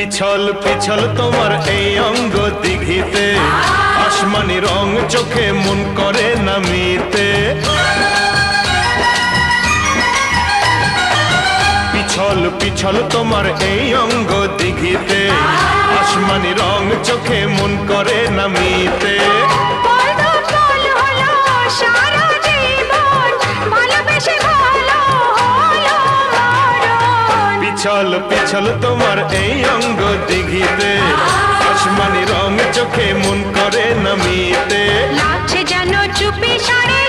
পিছল পিছল তোমার এই অঙ্গ দিঘিতে, আসমানি রং চোখে মন করে নামিতে। পিছল পিছল তোমার এই অঙ্গ দিঘিতে, আসমানি রং চোখে মন করে নামিতে। পিছল পিছল তোমার এই অঙ্গ দিঘিতে, আসমানি রং চোখে মন করে নামিতে। লাগছে যেন চুপি সারে